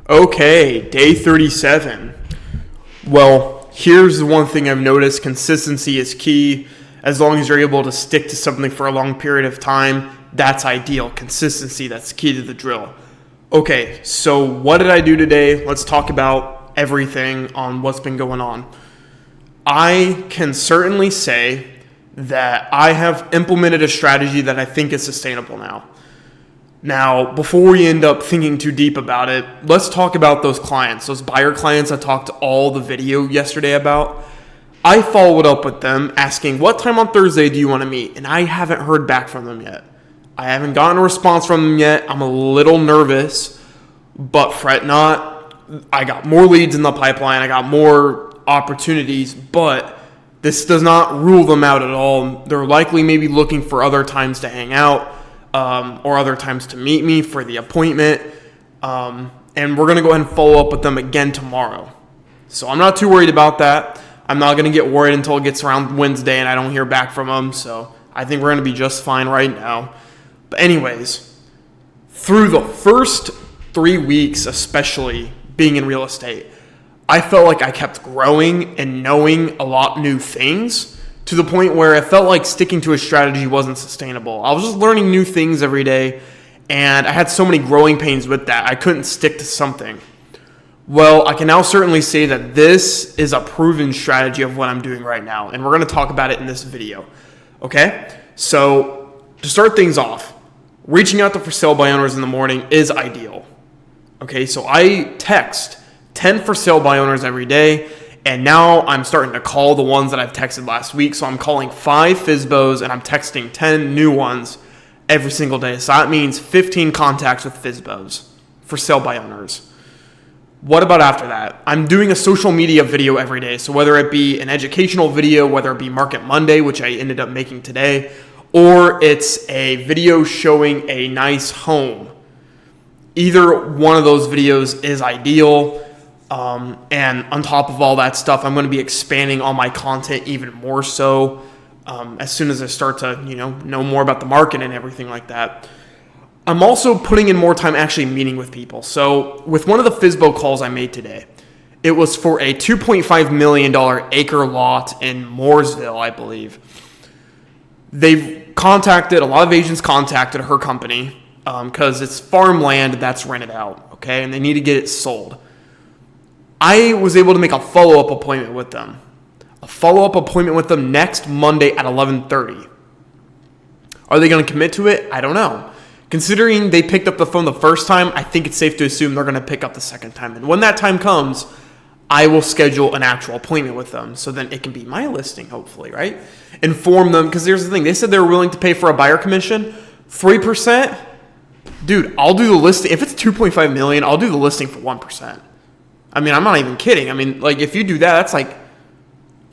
Okay, day 37. Well, here's the one thing I've noticed. Consistency is key. As long as you're able to stick to something for a long period of time, that's ideal. Consistency, that's the key to the drill. Okay, so what did I do today? Let's talk about everything on what's been going on. I can certainly say that I have implemented a strategy that I think is sustainable now. Now, before we end up thinking too deep about it, let's talk about those clients, those buyer clients I talked all the video yesterday about. I followed up with them asking, what time on Thursday do you want to meet? And I haven't heard back from them yet. I haven't gotten a response from them yet. I'm a little nervous, but fret not. I got more leads in the pipeline. I got more opportunities, but this does not rule them out at all. They're likely maybe looking for other times to hang out. Or other times to meet me for the appointment. And we're going to go ahead and follow up with them again tomorrow. So I'm not too worried about that. I'm not going to get worried until it gets around Wednesday and I don't hear back from them. So I think we're going to be just fine right now. But anyways, through the first 3 weeks, especially being in real estate, I felt like I kept growing and knowing a lot new things, to the point where it felt like sticking to a strategy wasn't sustainable. I was just learning new things every day, and I had so many growing pains with that. I couldn't stick to something. Well, I can now certainly say that this is a proven strategy of what I'm doing right now, and we're going to talk about it in this video. Okay? So, to start things off, reaching out to for sale by owners in the morning is ideal. Okay? So, I text 10 for sale by owners every day. And now I'm starting to call the ones that I've texted last week. So I'm calling 5 FSBOs and I'm texting 10 new ones every single day. So that means 15 contacts with FSBOs for sale by owners. What about after that? I'm doing a social media video every day. So whether it be an educational video, whether it be Market Monday, which I ended up making today, or it's a video showing a nice home. Either one of those videos is ideal. And on top of all that stuff, I'm going to be expanding on my content even more so as soon as I start to, know more about the market and everything like that. I'm also putting in more time actually meeting with people. So with one of the FSBO calls I made today, it was for a $2.5 million acre lot in Mooresville, I believe. A lot of agents contacted her company because it's farmland that's rented out, okay, and they need to get it sold. I was able to make a follow-up appointment with them. Next Monday at 11:30. Are they going to commit to it? I don't know. Considering they picked up the phone the first time, I think it's safe to assume they're going to pick up the second time. And when that time comes, I will schedule an actual appointment with them. So then it can be my listing, hopefully, right? Inform them, because here's the thing. They said they were willing to pay for a buyer commission. 3%? Dude, I'll do the listing. If it's $2.5 million, I'll do the listing for 1%. I mean, I'm not even kidding. I mean, like, if you do that, that's like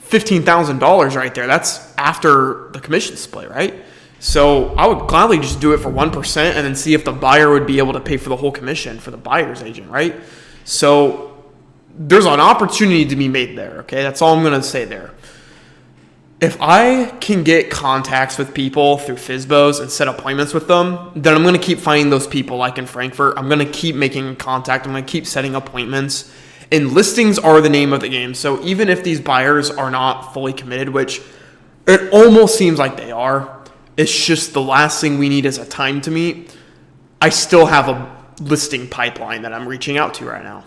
$15,000 right there. That's after the commission split, right? So I would gladly just do it for 1% and then see if the buyer would be able to pay for the whole commission for the buyer's agent, right? So there's an opportunity to be made there, okay? That's all I'm going to say there. If I can get contacts with people through FSBOs and set appointments with them, then I'm going to keep finding those people like in Frankfurt. I'm going to keep making contact. I'm going to keep setting appointments. And listings are the name of the game. So even if these buyers are not fully committed, which it almost seems like they are, it's just the last thing we need is a time to meet. I still have a listing pipeline that I'm reaching out to right now.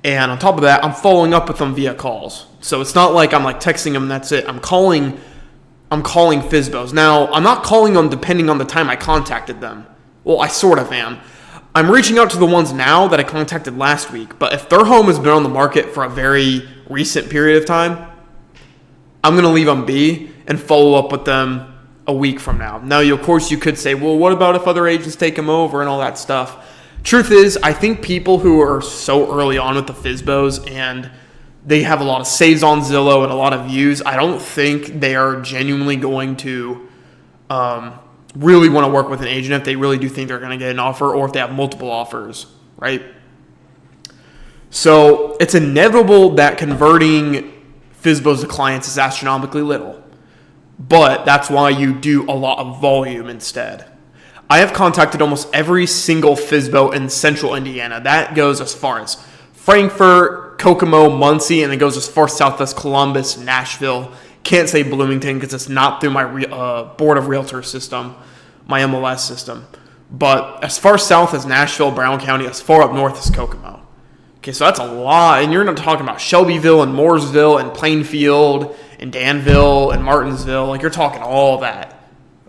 And on top of that, I'm following up with them via calls. So it's not like I'm like texting them and that's it. I'm calling FSBOs. Now, I'm not calling them depending on the time I contacted them. Well, I sort of am. I'm reaching out to the ones now that I contacted last week, but if their home has been on the market for a very recent period of time, I'm going to leave them be and follow up with them a week from now. Now, of course, you could say, well, what about if other agents take them over and all that stuff? Truth is, I think people who are so early on with the FSBOs and they have a lot of saves on Zillow and a lot of views, I don't think they are genuinely going to really want to work with an agent if they really do think they're going to get an offer or if they have multiple offers, right? So it's inevitable that converting FSBOs to clients is astronomically little, but that's why you do a lot of volume instead. I have contacted almost every single FSBO in central Indiana. That goes as far as Frankfort, Kokomo, Muncie, and it goes as far south as Columbus, Nashville. Can't say Bloomington because it's not through my Board of Realtors system, my MLS system. But as far south as Nashville, Brown County, as far up north as Kokomo. Okay, so that's a lot. And you're not talking about Shelbyville and Mooresville and Plainfield and Danville and Martinsville. Like, you're talking all that.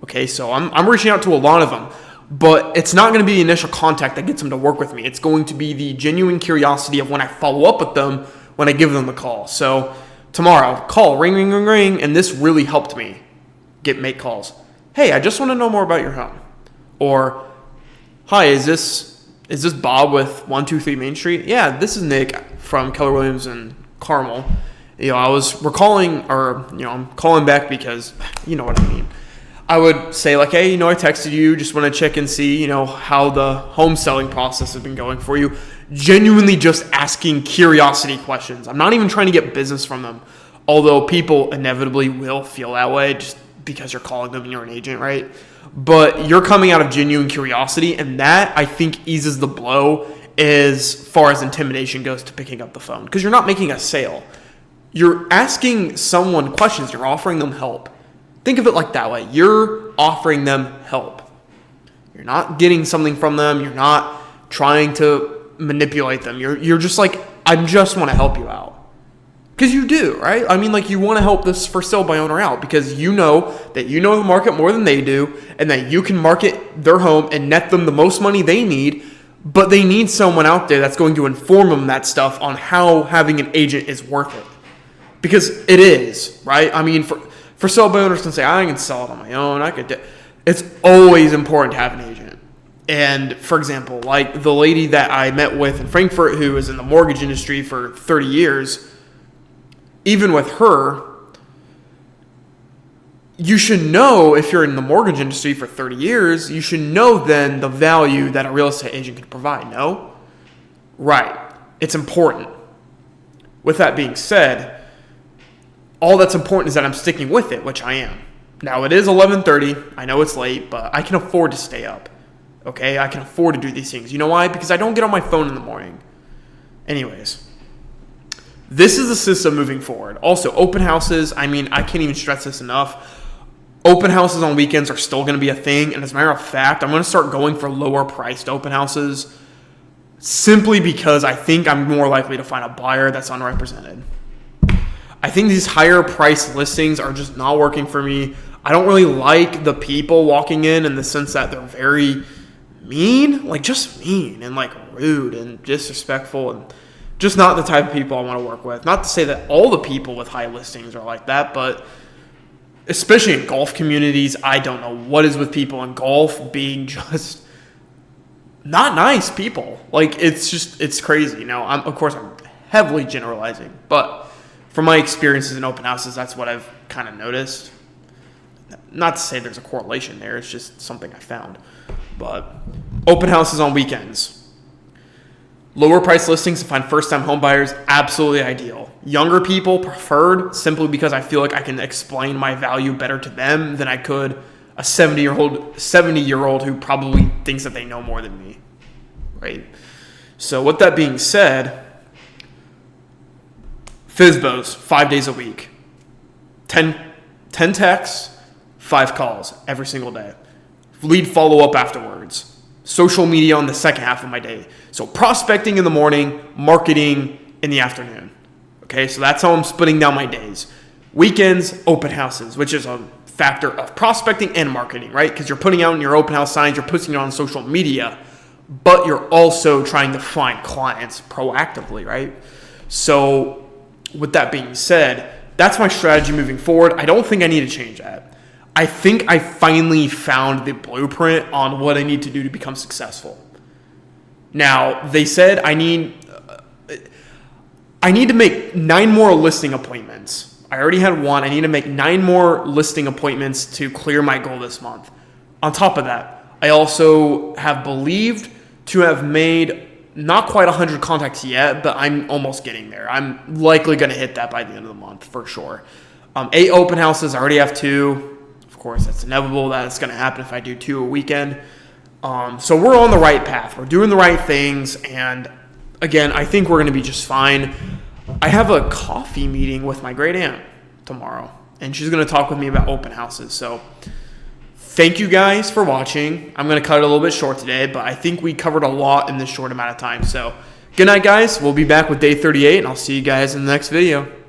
Okay, so I'm reaching out to a lot of them. But it's not going to be the initial contact that gets them to work with me. It's going to be the genuine curiosity of when I follow up with them, when I give them the call. So tomorrow, call, ring, ring, ring, ring. And this really helped me make calls. Hey, I just want to know more about your home. Or, hi, is this Bob with 123 Main Street? Yeah, this is Nick from Keller Williams and Carmel. I'm calling back because you know what I mean. I would say like, hey, I texted you, just want to check and see, how the home selling process has been going for you. Genuinely just asking curiosity questions. I'm not even trying to get business from them, although people inevitably will feel that way just because you're calling them and you're an agent, right? But you're coming out of genuine curiosity, and that, I think, eases the blow as far as intimidation goes to picking up the phone. Because you're not making a sale. You're asking someone questions. You're offering them help. Think of it like that way. You're offering them help. You're not getting something from them. You're not trying to manipulate them. You're just like, I just want to help you out. Because you do, right? I mean, like, you want to help this for sale by owner out because you know that you know the market more than they do and that you can market their home and net them the most money they need, but they need someone out there that's going to inform them that stuff on how having an agent is worth it. Because it is, right? I mean, for sale by owners can say, I can sell it on my own. It's always important to have an agent. And, for example, like the lady that I met with in Frankfort who is in the mortgage industry for 30 years, even with her, you should know if you're in the mortgage industry for 30 years, you should know then the value that a real estate agent can provide, no? Right. It's important. With that being said, all that's important is that I'm sticking with it, which I am. Now, it is 11:30. I know it's late, but I can afford to stay up. Okay? I can afford to do these things. You know why? Because I don't get on my phone in the morning. Anyways. This is the system moving forward. Also, open houses, I mean, I can't even stress this enough. Open houses on weekends are still going to be a thing. And as a matter of fact, I'm going to start going for lower priced open houses simply because I think I'm more likely to find a buyer that's unrepresented. I think these higher priced listings are just not working for me. I don't really like the people walking in the sense that they're very mean, like just mean and like rude and disrespectful and just not the type of people I want to work with. Not to say that all the people with high listings are like that, but especially in golf communities, I don't know what is with people in golf being just not nice people. Like, it's crazy. I'm heavily generalizing, but from my experiences in open houses, that's what I've kind of noticed. Not to say there's a correlation there. It's just something I found. But open houses on weekends. Lower price listings to find first-time home buyers, absolutely ideal. Younger people preferred simply because I feel like I can explain my value better to them than I could a 70-year-old who probably thinks that they know more than me, right? So with that being said, FSBOs, 5 days a week, 10 texts, 5 calls every single day. Lead follow-up afterwards. Social media on the second half of my day. So prospecting in the morning, marketing in the afternoon. Okay, so that's how I'm splitting down my days. Weekends, open houses, which is a factor of prospecting and marketing, right? Because you're putting out in your open house signs, you're posting it on social media, but you're also trying to find clients proactively, right? So with that being said, that's my strategy moving forward. I don't think I need to change that. I think I finally found the blueprint on what I need to do to become successful. Now, they said I need to make 9 more listing appointments. I already had 1. I need to make 9 more listing appointments to clear my goal this month. On top of that, I also have believed to have made not quite 100 contacts yet, but I'm almost getting there. I'm likely going to hit that by the end of the month for sure. 8 open houses. I already have 2. Of course, that's inevitable that it's going to happen if I do 2 a weekend. So we're on the right path. We're doing the right things. And again, I think we're going to be just fine. I have a coffee meeting with my great aunt tomorrow, and she's going to talk with me about open houses. So thank you guys for watching. I'm going to cut it a little bit short today, but I think we covered a lot in this short amount of time. So good night, guys. We'll be back with day 38, and I'll see you guys in the next video.